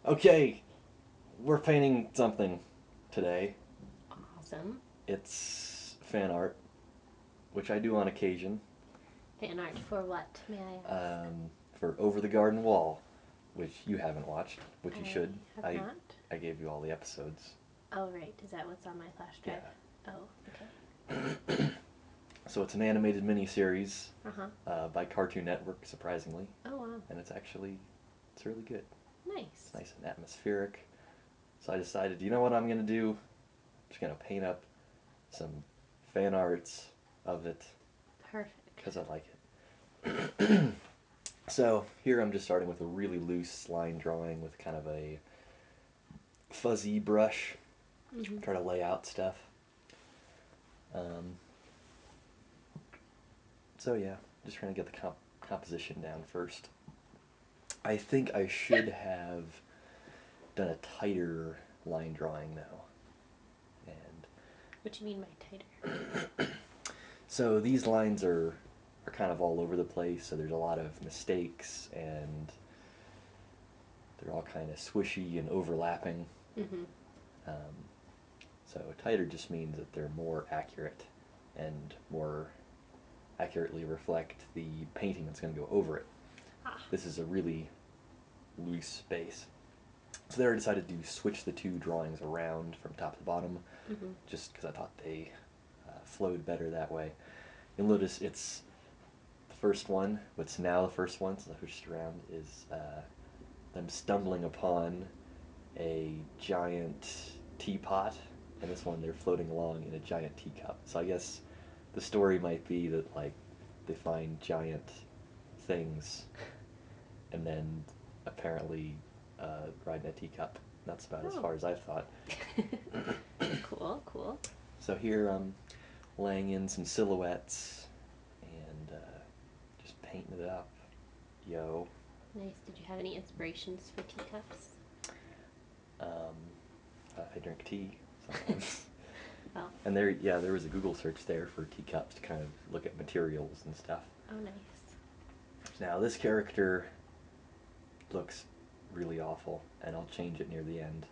Okay, we're painting something today. Awesome. It's fan art, which I do on occasion, Fan art for what, may I ask? for Over the Garden Wall, which you haven't watched, which you I should. have I not. I gave you all the episodes. Oh, right. Is that what's on my flash Yeah. drive? Oh, okay. So it's an animated miniseries Uh huh. by Cartoon Network, surprisingly, Oh, wow. and it's really good. It's Nice. nice and atmospheric. So I decided, you know what I'm gonna do? I'm just gonna paint up some fan arts of it Perfect. because I like it. So here I'm just starting with a really loose line drawing with kind of a fuzzy brush. Mm-hmm. Try to lay out stuff. Um, so yeah, just trying to get the composition down first. I think I should have done a tighter line drawing though. And What do you mean by tighter? so these lines are kind of all over the place, so there's a lot of mistakes and they're all kind of swishy and overlapping. Mm-hmm. Um, so tighter just means that they're more accurate and more accurately reflect the painting that's going to go over it. Ah. This is a really loose base. So there I decided to switch the two drawings around from top to bottom Mm-hmm. just because I thought they flowed better that way. You'll notice it's the first one, what's now the first one, since I switched around, is them stumbling upon a giant teapot, and this one they're floating along in a giant teacup. So I guess the story might be that like they find giant things and then apparently ride in a teacup. That's about as Oh. far as I've thought. Cool, cool. So here I'm laying in some silhouettes and just painting it up. Yo. Nice. Did you have any inspirations for teacups? Um, I drink tea sometimes. Well, And there, yeah, there was a Google search there for teacups to kind of look at materials and stuff. oh, nice. Now this character looks really awful, and I'll change it near the end.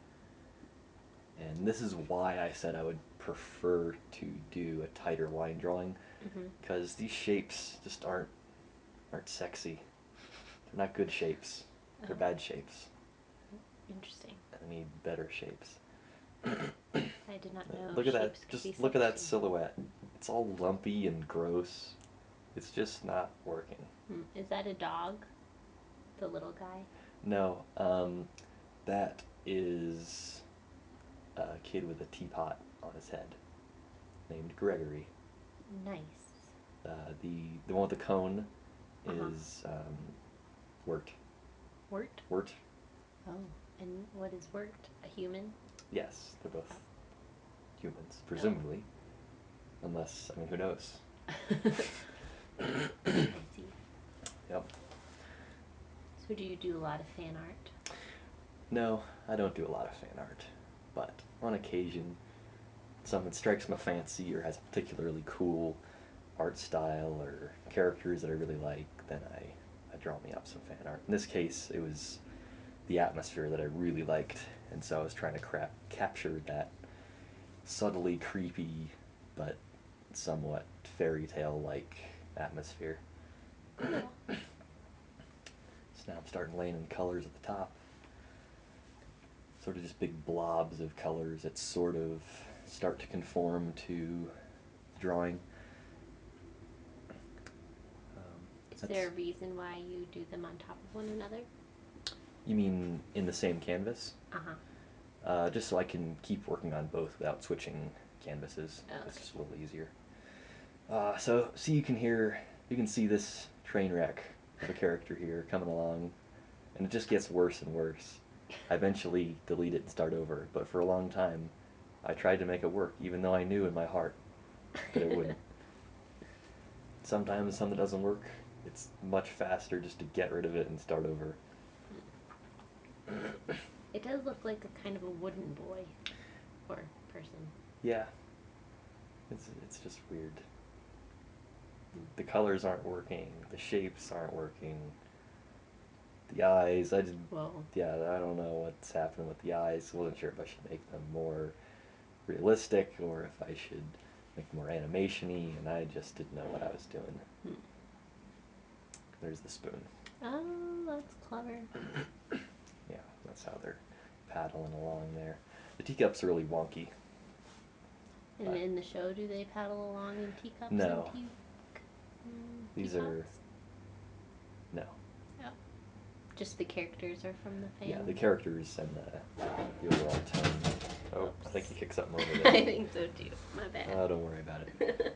And this is why I said I would prefer to do a tighter line drawing, Mm-hmm. because these shapes just aren't sexy. They're not good shapes. They're Oh, bad shapes. interesting. I need better shapes. I did not know Look at that. shapes could be Just look at that sexy. silhouette. It's all lumpy and gross. It's just not working. Is that a dog? The little guy? No, that is a kid with a teapot on his head named Gregory. Nice. The one with the cone Uh huh. is Wirt. Wort? Wirt? Oh, and what is Wort? A human? Yes, they're both humans, Oh. presumably. Unless, I mean, who knows? I see. Yep. So do you do a lot of fan art? No, I don't do a lot of fan art, but on occasion, something strikes my fancy or has a particularly cool art style or characters that I really like, then I draw me up some fan art. In this case, it was the atmosphere that I really liked, and so I was trying to capture that subtly creepy but somewhat fairy tale like atmosphere. Cool. So now I'm starting laying in colors at the top. Sort of just big blobs of colors that sort of start to conform to drawing. Is there That's a reason why you do them on top of one another? You mean in the same canvas? Uh huh. Just so I can keep working on both without switching canvases. Oh, It's okay. just a little easier. So see, you can see this train wreck of a character here coming along, and it just gets worse and worse. I eventually delete it and start over, but for a long time, I tried to make it work, even though I knew in my heart that it wouldn't. Sometimes something doesn't work. It's much faster just to get rid of it and start over. It does look like a kind of a wooden boy or person. Yeah, it's just weird. The colors aren't working. The shapes aren't working. the eyes. I didn't. Whoa. Yeah, I don't know what's happening with the eyes. I wasn't sure if I should make them more realistic or if I should make them more animation-y, and I just didn't know what I was doing. Hmm. There's the spoon. Oh, that's clever. Yeah, that's how they're paddling along there. The teacups are really wonky. And in the show, do they paddle along in teacups No. and These teapots? are... No. Oh. Just the characters are from the Yeah, family? the characters and the overall tone. Oh, Oops. I think you kicked something over there. I think so too. My bad. Oh, don't worry about it.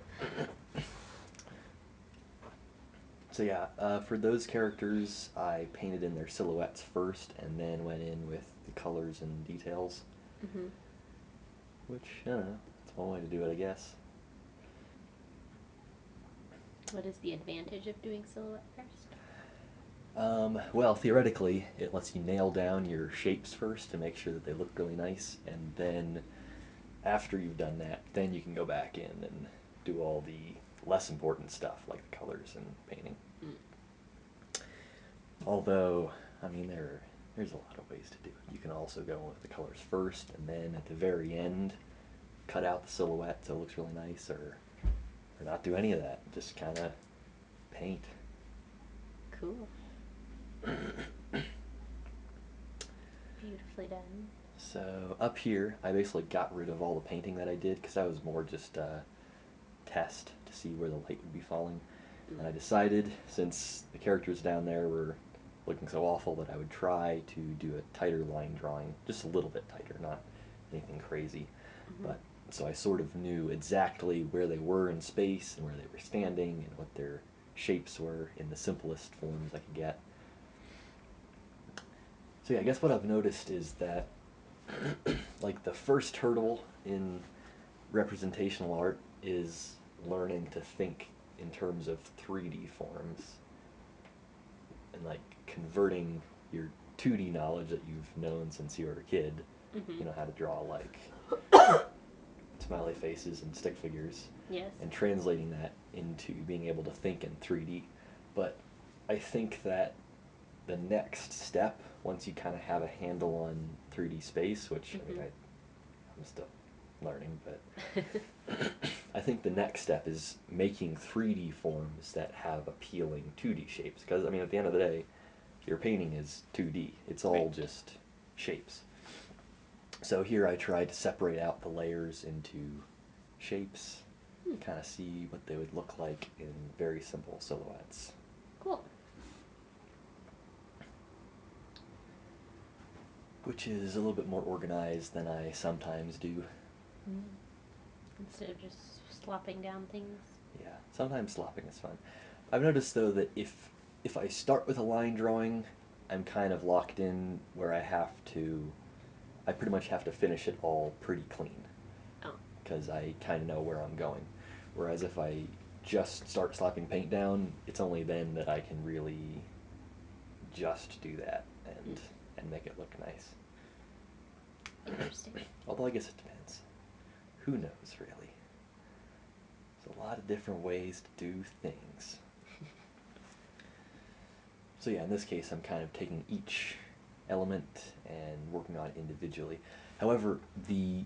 So yeah, for those characters, I painted in their silhouettes first and then went in with the colors and details. Mm-hmm. Which, I don't know, it's one way to do it, I guess. What is the advantage of doing silhouette first? Well, theoretically, it lets you nail down your shapes first to make sure that they look really nice, and then after you've done that, then you can go back in and do all the less important stuff, like the colors and painting. Mm. Although, I mean, there's a lot of ways to do it. You can also go with the colors first, and then at the very end, cut out the silhouette so it looks really nice, or not do any of that. Just kind of paint. Cool. Beautifully done. So up here, I basically got rid of all the painting that I did because that was more just a test to see where the light would be falling. Mm. And I decided, since the characters down there were looking so awful, that I would try to do a tighter line drawing, just a little bit tighter, not anything crazy. Mm-hmm. But so I sort of knew exactly where they were in space and where they were standing and what their shapes were in the simplest forms I could get. So yeah, I guess what I've noticed is that like the first hurdle in representational art is learning to think in terms of 3D forms and like converting your 2D knowledge that you've known since you were a kid, Mm-hmm. you know, how to draw like smiley faces and stick figures, Yes. and translating that into being able to think in 3D. But I think that the next step, once you kind of have a handle on 3D space, which I mean, I'm still learning, but I think the next step is making 3D forms that have appealing 2D shapes. Because, I mean, at the end of the day, your painting is 2D. It's all Right. just shapes. So here I tried to separate out the layers into shapes, kind of see what they would look like in very simple silhouettes. Cool. Which is a little bit more organized than I sometimes do. Mm. Instead of just slopping down things. Yeah, sometimes slopping is fun. I've noticed though that if I start with a line drawing, I'm kind of locked in where I pretty much have to finish it all pretty clean. Oh. Because I kind of know where I'm going. Whereas if I just start slapping paint down, it's only then that I can really just do that and make it look nice. Interesting. Although I guess it depends. Who knows, really? There's a lot of different ways to do things. So yeah, in this case, I'm kind of taking each element and working on it individually. However, the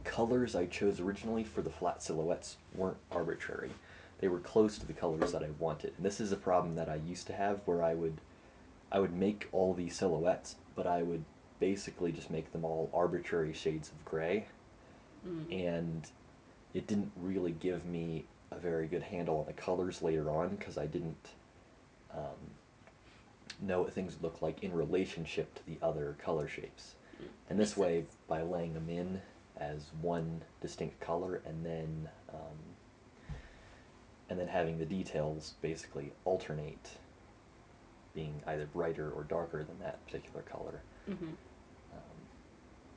colors I chose originally for the flat silhouettes weren't arbitrary. They were close to the colors that I wanted. And this is a problem that I used to have where I would make all these silhouettes, but I would basically just make them all arbitrary shades of gray. And it didn't really give me a very good handle on the colors later on because I didn't know what things look like in relationship to the other color shapes. And this way, by laying them in as one distinct color and then having the details basically alternate, being either brighter or darker than that particular color, Mm-hmm.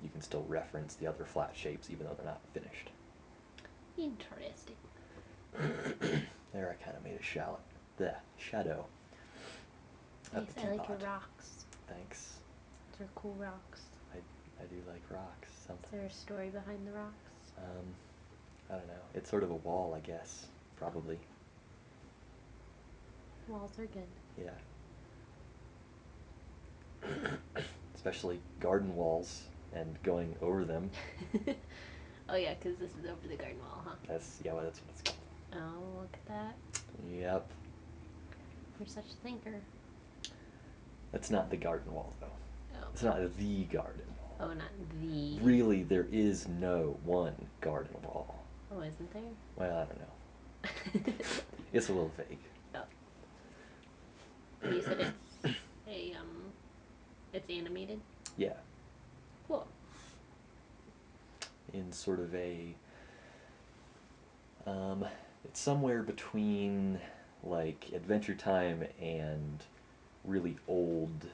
you can still reference the other flat shapes even though they're not finished. Interesting. There, I kind of made a shadow. Nice. Of the I like your teapot. rocks. Thanks. They're cool rocks. I do like rocks sometimes. Is there a story behind the rocks? I don't know. It's sort of a wall, I guess. Probably. Walls are good. Yeah. especially garden walls and going over them. Oh yeah, because this is over the garden wall, huh? That's yeah, well, that's what it's called. Oh, look at that. Yep. You're such a thinker. That's not the garden wall though. Oh. It's not the garden wall. Oh, not the. Really, there is no one garden wall. Oh, isn't there? Well, I don't know. It's a little vague. Oh. And you said it's a it's animated. Yeah. Cool. In sort of a it's somewhere between like Adventure Time and really old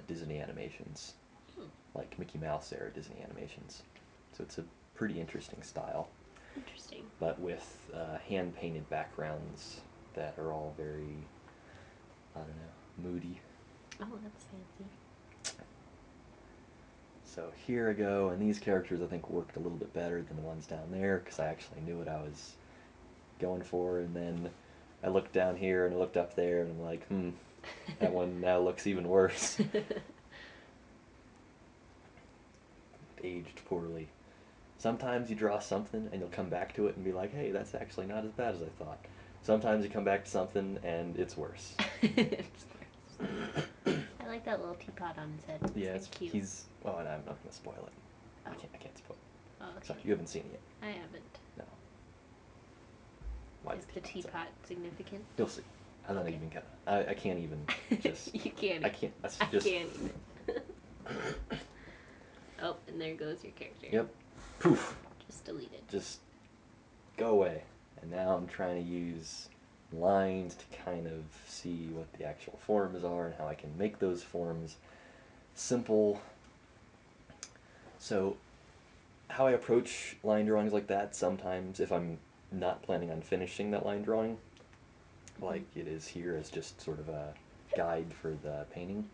Disney animations, Hmm. like Mickey Mouse era Disney animations. So it's a pretty interesting style, Interesting. but with hand painted backgrounds that are all very, I don't know, moody. Oh, that's fancy. So here I go, and these characters I think worked a little bit better than the ones down there because I actually knew what I was going for, and then I looked down here and I looked up there and I'm like, that one now looks even worse. Aged poorly. Sometimes you draw something and you'll come back to it and be like, hey, that's actually not as bad as I thought. Sometimes you come back to something and it's worse. It's worse. I like that little teapot on his head. Yeah, It's cute. he's. Well, I'm not gonna spoil it. Oh. I can't spoil it. Oh, okay. Sorry, you haven't seen it yet. I haven't. No. Why Is the teapot significant? You'll see. I'm not Okay. even gonna. I can't even just. You can't. I can't. That's I just. can't even. Oh, and there goes your character. Yep. Poof. Just deleted. Just go away. And now I'm trying to use lines to kind of see what the actual forms are and how I can make those forms simple. So, how I approach line drawings like that, sometimes if I'm not planning on finishing that line drawing, like it is here as just sort of a guide for the painting,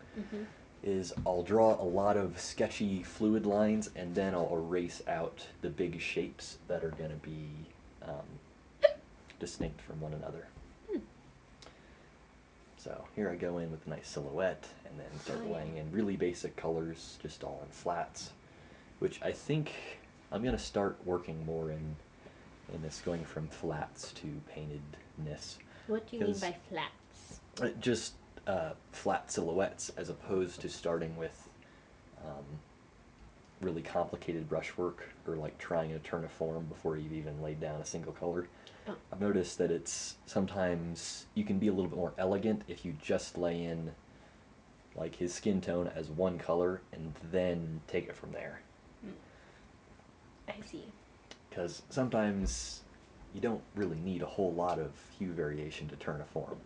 is I'll draw a lot of sketchy fluid lines and then I'll erase out the big shapes that are going to be distinct from one another. So here I go in with a nice silhouette and then start laying in really basic colors, just all in flats, which I think I'm going to start working more in this, going from flats to paintedness. What do you mean by flats? Just flat silhouettes as opposed to starting with really complicated brushwork or like trying to turn a form before you've even laid down a single color. Oh. I've noticed that it's sometimes you can be a little bit more elegant if you just lay in like his skin tone as one color and then take it from there. I see. Because sometimes you don't really need a whole lot of hue variation to turn a form.